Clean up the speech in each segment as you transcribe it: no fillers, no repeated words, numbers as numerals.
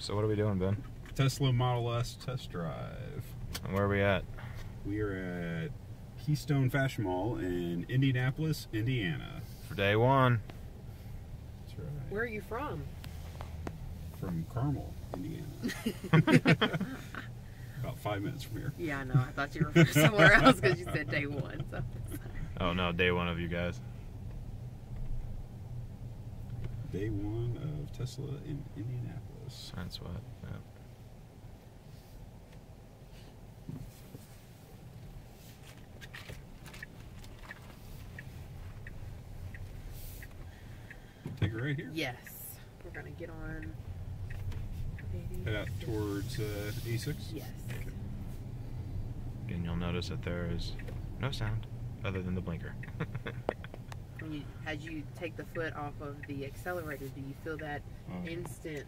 So what are we doing, Ben? Tesla Model S test drive. And where are we at? We are at Keystone Fashion Mall in Indianapolis, Indiana. For day one. That's right. Where are you from? From Carmel, Indiana. About 5 minutes from here. Yeah, I know. I thought you were from somewhere else because you said day one. So. Oh no, day one of you guys. Day one of Tesla in Indianapolis. That's what. Yeah. Take it right here. Yes. We're going to get on. Head out towards E6. Yes. Again, you'll notice that there is no sound other than the blinker. As you take the foot off of the accelerator, do you feel that instant?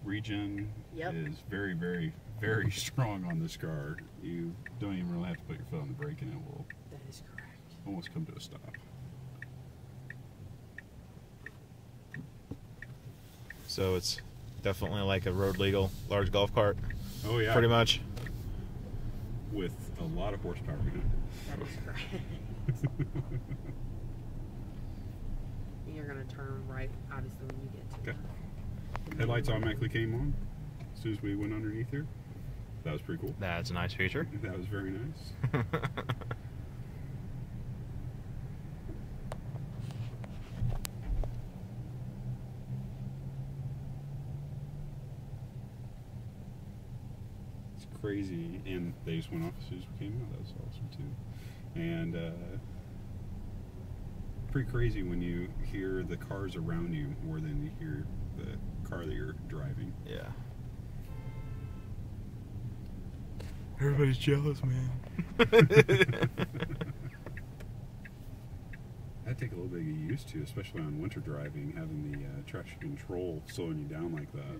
Regen Yep. is very, very, very strong on this car. You don't even really have to put your foot on the brake and it will That is correct. almost come to a stop. So it's definitely like a road legal large golf cart. Oh yeah. Pretty much. With a lot of horsepower behind it. That is correct. You're going to turn right, obviously, when you get to Okay. Headlights automatically came on as soon as we went underneath here. That was pretty cool. That's a nice feature. That was very nice. It's crazy, and they just went off as soon as we came out. That was awesome too. And pretty crazy when you hear the cars around you more than you hear the car that you're driving. Yeah. Everybody's jealous, man. That'd take a little bit of getting used to, especially on winter driving, having the traction control slowing you down like that.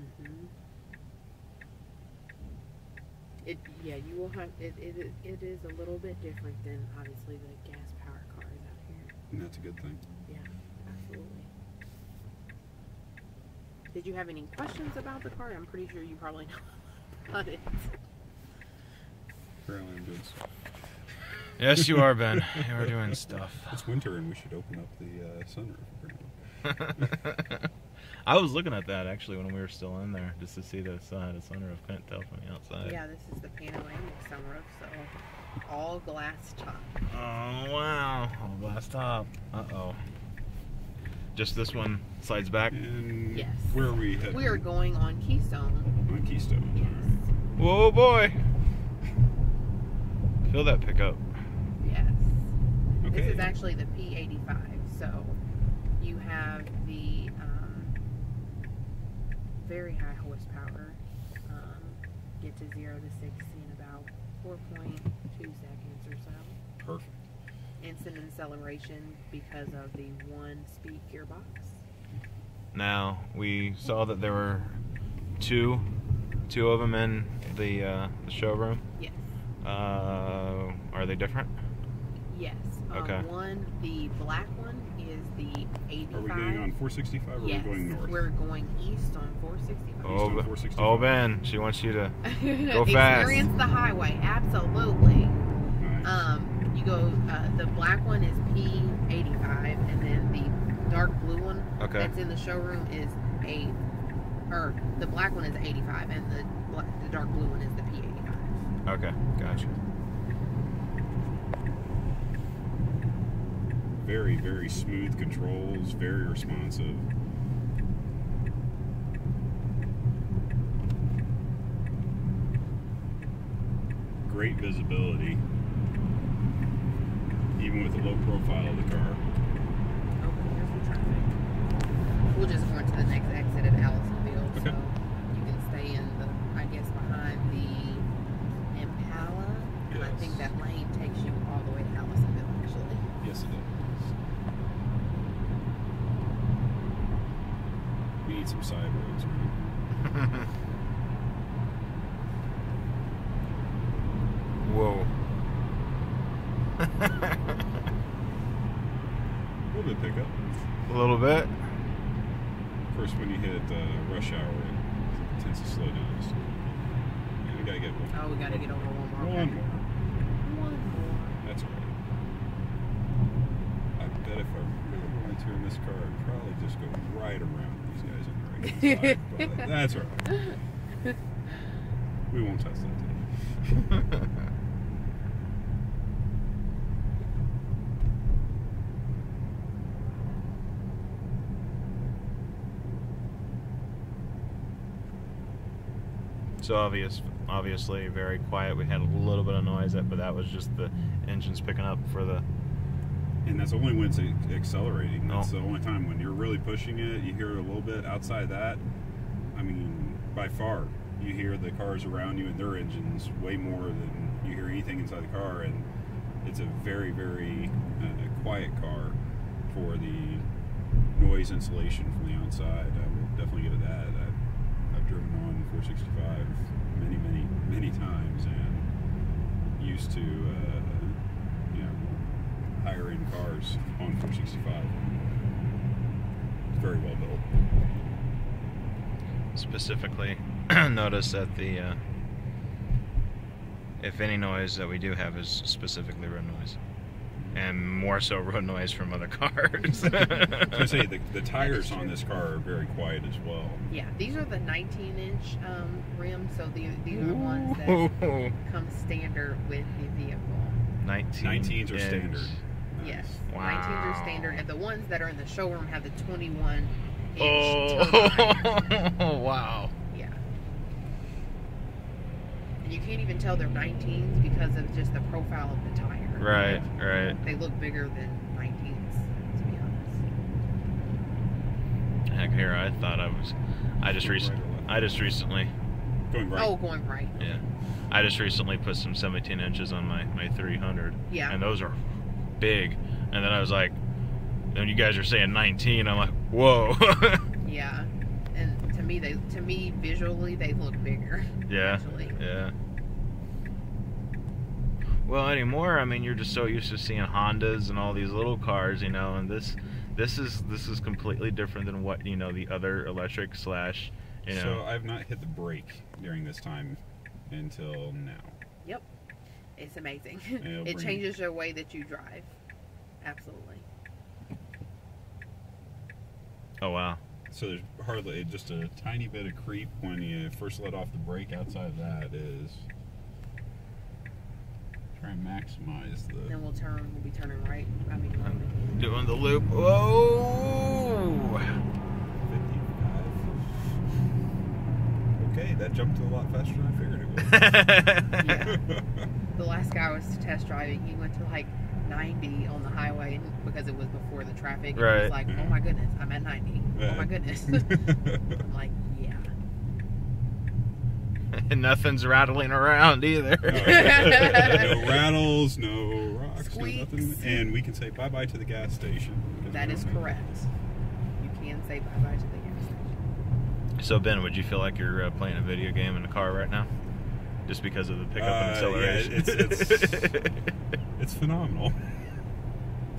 Yeah, you will have. It is a little bit different than obviously the gas powered cars out here. And that's a good thing. Yeah, absolutely. Did you have any questions about the car? I'm pretty sure you probably know about it. Apparently I'm doing stuff. Yes, you are, Ben. You are doing stuff. It's winter and we should open up the sunroof. Apparently. I was looking at that actually when we were still in there, just to see the side of the sunroof. Couldn't tell from the outside. Yeah, this is the panoramic sunroof, so all glass top. Oh wow! All glass top. Uh-oh. Just this one slides back. And Yes. where are we heading? We are going on Keystone. On Keystone. Yes. Whoa, boy! Feel that pickup. Yes. Okay. This is actually the P85, so you have the very high horsepower. Get to 0 to 60 in about 4.2 seconds or so. Perfect. Instant acceleration because of the 1-speed gearbox. Now we saw that there were two of them in the showroom. Yes. Are they different? Yes. Okay. The black one is the 85. Are we going on 465 or Yes, are we going north? we're going east on 465. Oh, on 465. oh, Ben, she wants you to go fast. Experience the highway, absolutely. Nice. You go. The black one is P85, and then the dark blue one that's in the showroom is the black one is 85, and the dark blue one is the P85. Okay, gotcha. Very, very smooth controls, very responsive. Great visibility, even with the low profile of the car. Oh, here's the traffic. We'll just go into the next exit at Allisonville, Okay. so you can stay in behind the Impala, and I think that lane takes you all the way to Allisonville, actually. Yes, it does. We need some side roads. Whoa. A little bit pickup. A little bit. Of course, when you hit rush hour, it tends to slow down just a little bit. Yeah, we gotta get one. Oh, we gotta get over one more. One Okay. more. One more. That's all right. I bet if I really wanted to in this car, I'd probably just go right around these guys on the right side. But that's all right. We won't test that today. So obviously very quiet. We had a little bit of noise, but that was just the engines picking up for the... And that's only when it's accelerating. That's the only time when you're really pushing it. You hear it a little bit. Outside that, I mean, by far, you hear the cars around you and their engines way more than you hear anything inside the car. And it's a very, very quiet car for the noise insulation from the outside. I will definitely give it that. I've driven on 465 many, many, many times and used to, higher end cars on 465. It's very well built. Specifically, notice that the if any noise that we do have is specifically road noise, and more so road noise from other cars. I say the tires on this car are very quiet as well. Yeah, these are the 19-inch rims, so these are the ones that come standard with the vehicle. 19s are standard. Yes, Wow. 19s are standard, and the ones that are in the showroom have the 21-inch turbine. Oh, wow. Yeah. And you can't even tell they're 19s because of just the profile of the tire. Right, right. They look bigger than 19s, to be honest. Heck, here I thought I just recently. Going right. Oh, going right. Yeah. I just recently put some 17 inches on my 300. Yeah. And those are big. And then I was like, when you guys are saying 19, I'm like, whoa. Yeah. And to me visually they look bigger. Yeah. Actually. Yeah. Well, anymore, I mean, you're just so used to seeing Hondas and all these little cars, and this is completely different than what, the other electric / So I've not hit the brake during this time until now. Yep. It's amazing. It changes the way that you drive. Absolutely. Oh, wow. So there's hardly just a tiny bit of creep when you first let off the brake. Outside of that is try and maximize the... Then we'll be turning right. I'm doing the loop. Whoa! 55. Okay, that jumped a lot faster than I figured it would. Yeah. The last guy I was test driving, he went to like 90 on the highway because it was before the traffic. And right. He was like, oh my goodness, I'm at 90. Oh my goodness. I'm like, yeah. And nothing's rattling around either. No rattles, no rocks, Squeaks. no nothing. And we can say bye-bye to the gas station. That is correct. You can say bye-bye to the gas station. So, Ben, would you feel like you're playing a video game in the car right now? Just because of the pickup and acceleration? Yeah, it's phenomenal.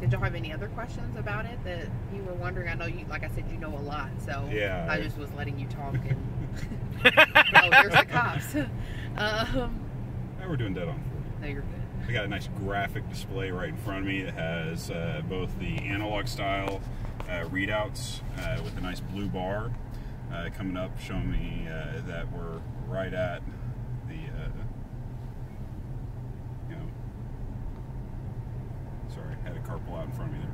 Did y'all have any other questions about it that you were wondering? I know you, like I said, you know a lot, so yeah, I just was letting you talk and oh, there's the cops. Now we're doing dead on 40. No, you're good. I got a nice graphic display right in front of me that has both the analog style readouts with a nice blue bar coming up showing me that we're right at the sorry, I had a car pull out in front of me there.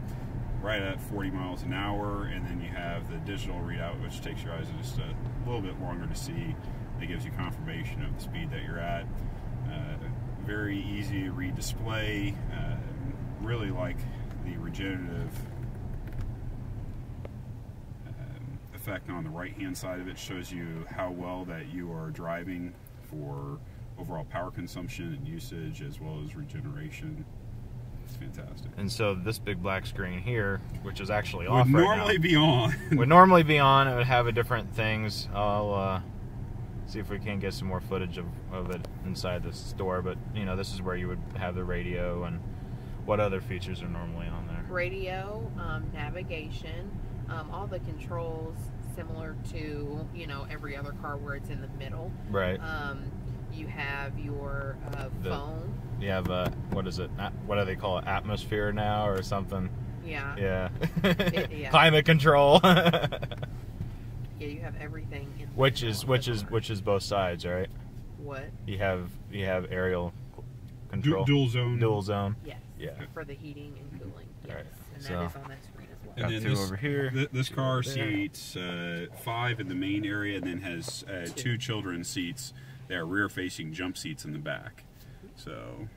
Right at 40 miles an hour, and then you have the digital readout, which takes your eyes just a little bit longer to see. It gives you confirmation of the speed that you're at. Very easy to read display. Really like the regenerative effect on the right-hand side of it. Shows you how well that you are driving for overall power consumption and usage, as well as regeneration. It's fantastic. And so this big black screen here, which is actually off would right normally now, be on. would normally be on. It would have different things. I'll see if we can get some more footage of it inside the store. But this is where you would have the radio and what other features are normally on there. Radio, navigation, all the controls, similar to, you know, every other car where it's in the middle. Right. You have your phone. You have what is it? What do they call it? Atmosphere now or something? Yeah. Yeah. Yeah. Climate control. Yeah, you have everything in which is both sides, right? What? You have aerial control. Dual zone. Dual zone. Yes. Yeah. For the heating and cooling. Yes. Right. And So, that is on that screen as well. got And two then over here. This car there. seats 5 in the main area, and then has 2 children's seats. They are rear-facing jump seats in the back. So,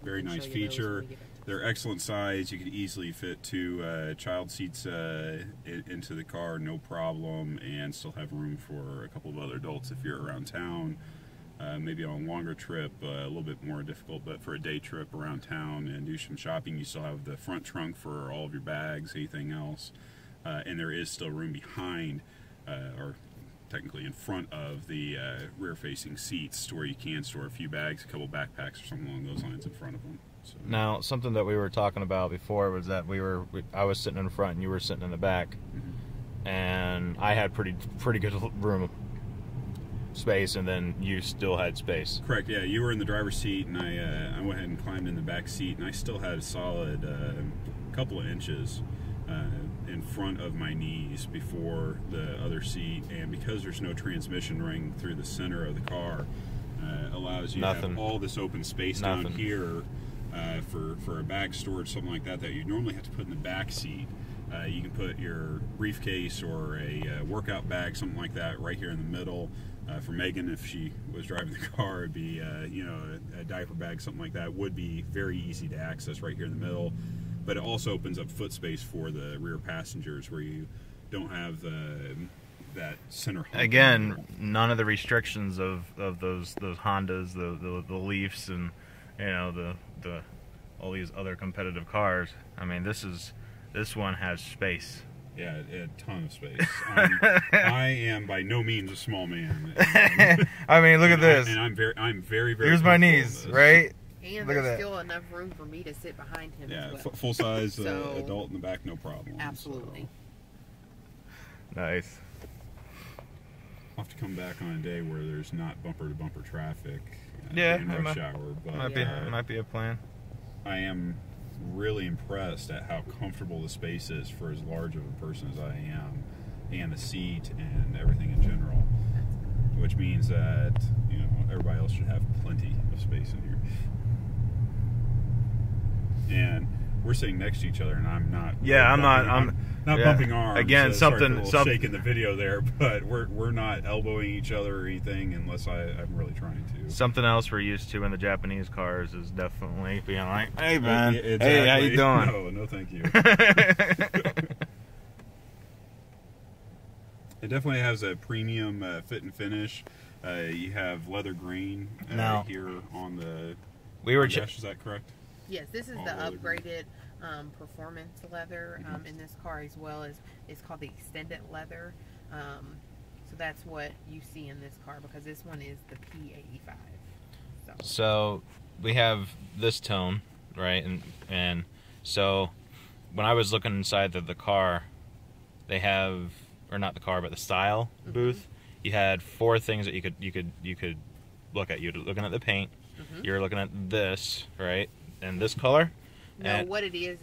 very nice feature. They're excellent size. You could easily fit 2 child seats into the car, no problem, and still have room for a couple of other adults if you're around town. Maybe on a longer trip, a little bit more difficult, but for a day trip around town and do some shopping, you still have the front trunk for all of your bags, anything else, and there is still room behind, or technically in front of the rear-facing seats where you can store a few bags, a couple backpacks or something along those lines in front of them. So. Now, something that we were talking about before was that I was sitting in the front and you were sitting in the back, and I had pretty good room space, and then you still had space. Correct. Yeah, you were in the driver's seat, and I went ahead and climbed in the back seat, and I still had a solid couple of inches in front of my knees before the other seat, and because there's no transmission ring through the center of the car, allows you to have all this open space down here for a bag storage, something like that you normally have to put in the back seat. You can put your briefcase or a workout bag, something like that, right here in the middle. For Megan, if she was driving the car, it'd be you know, a diaper bag, something like that, would be very easy to access right here in the middle. But it also opens up foot space for the rear passengers, where you don't have that center hump. Again, none of the restrictions of those Hondas, the Leafs, and you know the all these other competitive cars. I mean, this one has space. Yeah, a ton of space. I am by no means a small man. I mean, look at this. I'm very. Here's my knees, right? And look there's still enough room for me to sit behind him. Yeah, as well. full size adult in the back, no problem. Absolutely. So. Nice. I'll have to come back on a day where there's not bumper to bumper traffic. Yeah, in rush hour, but might be a plan. I am really impressed at how comfortable the space is for as large of a person as I am, and the seat and everything in general, which means that, you know, everybody else should have plenty of space in here. And we're sitting next to each other, and I'm not. Yeah, I'm not bumping arms. Again, something shake in the video there, but we're not elbowing each other or anything unless I'm really trying to. Something else we're used to in the Japanese cars is definitely being like, "Hey man, exactly. Hey, how you doing?" No, thank you. It definitely has a premium fit and finish. You have leather green here on the dash. Is that correct? Yes, this is the upgraded performance leather in this car, as well as it's called the extended leather. So that's what you see in this car, because this one is the P85. So we have this tone, right? And so when I was looking inside the car, they have, or not the car, but the style booth. You had 4 things that you could look at. You're looking at the paint. You're looking at this, right? And this color. No, what it is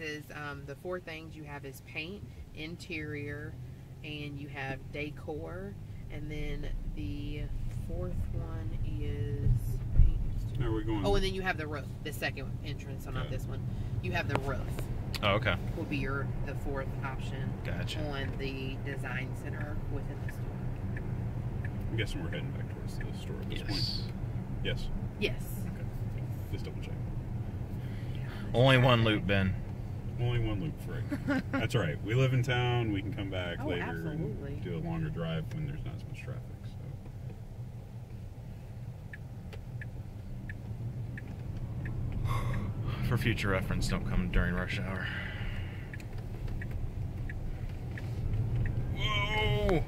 the 4 things you have is paint, interior, and you have decor, and then the 4th one is paint. Now we're going. Oh, and then you have the roof. The second entrance, so not this one. You have the roof. Oh, okay. Will be the 4th option. Gotcha. On the design center within the store. I'm guessing we're heading back towards the store at this point. Yes. Yes. Okay. Just double check. Only one loop, Ben. Only one loop, right? That's all right. We live in town. We can come back later absolutely. and do a longer drive when there's not as much traffic. So. For future reference, don't come during rush hour. Whoa!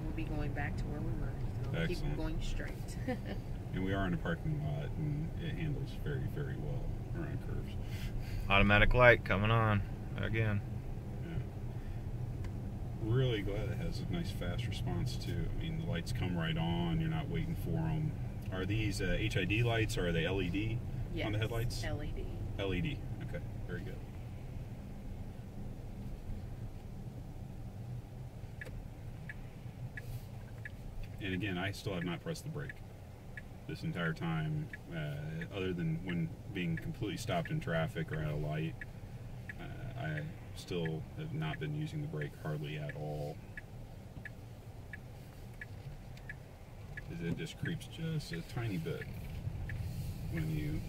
We'll be going back to where we were. So keep going straight. And we are in a parking lot, and it handles very, very well around curves. Automatic light coming on again. really glad it has a nice fast response too. I mean, the lights come right on. You're not waiting for them. Are these HID lights or are they LED on the headlights? LED. LED. Okay, very good. And again, I still have not pressed the brake this entire time, other than when being completely stopped in traffic or at a light. I still have not been using the brake hardly at all. It just creeps just a tiny bit when you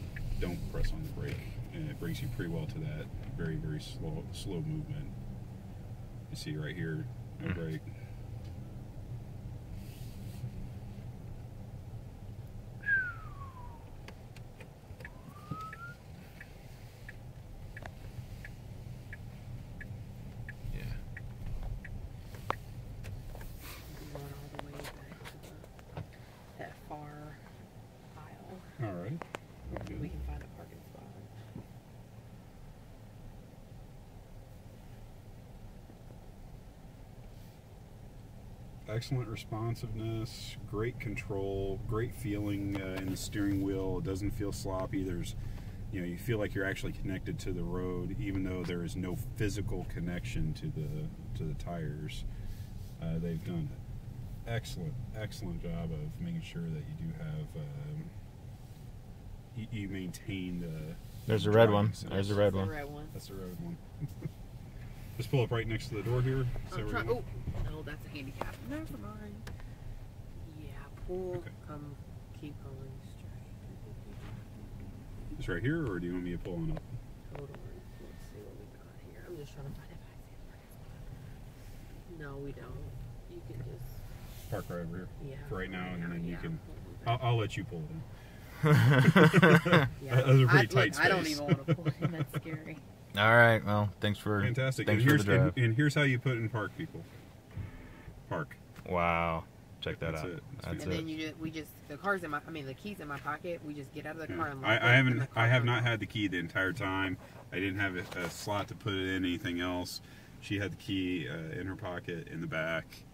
don't press on the brake, and it brings you pretty well to that very, very slow movement. You see right here, no brake. All right. We can find a parking spot. Excellent responsiveness, great control, great feeling in the steering wheel. It doesn't feel sloppy. There's, you feel like you're actually connected to the road, even though there is no physical connection to the tires. They've done an excellent job of making sure that you do have. You maintain the. There's a red one. There's a red one. That's the red one. Just pull up right next to the door here. Oh, no, that's a handicap. Never mind. Yeah, pull. Okay. Keep going straight. It's right here, or do you want me to pull on up? Hold on. Let's see what we got here. I'm just trying to find it. No, we don't. You can just park right over here. Yeah. For right now, and then you can. We'll I'll let you pull it in. yeah. That was a pretty tight space. I don't even want to pull it in. That's scary. All right. Well, thanks for fantastic. Thanks for the drive. And here's how you put in park, people. Park. Wow. Check that out. That's and it. then the car's in the keys in my pocket. We just get out of the car and lock I have not had the key the entire time. I didn't have a slot to put it in anything else. She had the key in her pocket in the back,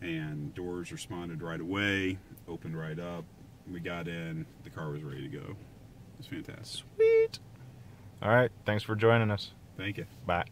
and doors responded right away, opened right up. We got in, the car was ready to go. It was fantastic. Sweet. All right. Thanks for joining us. Thank you. Bye.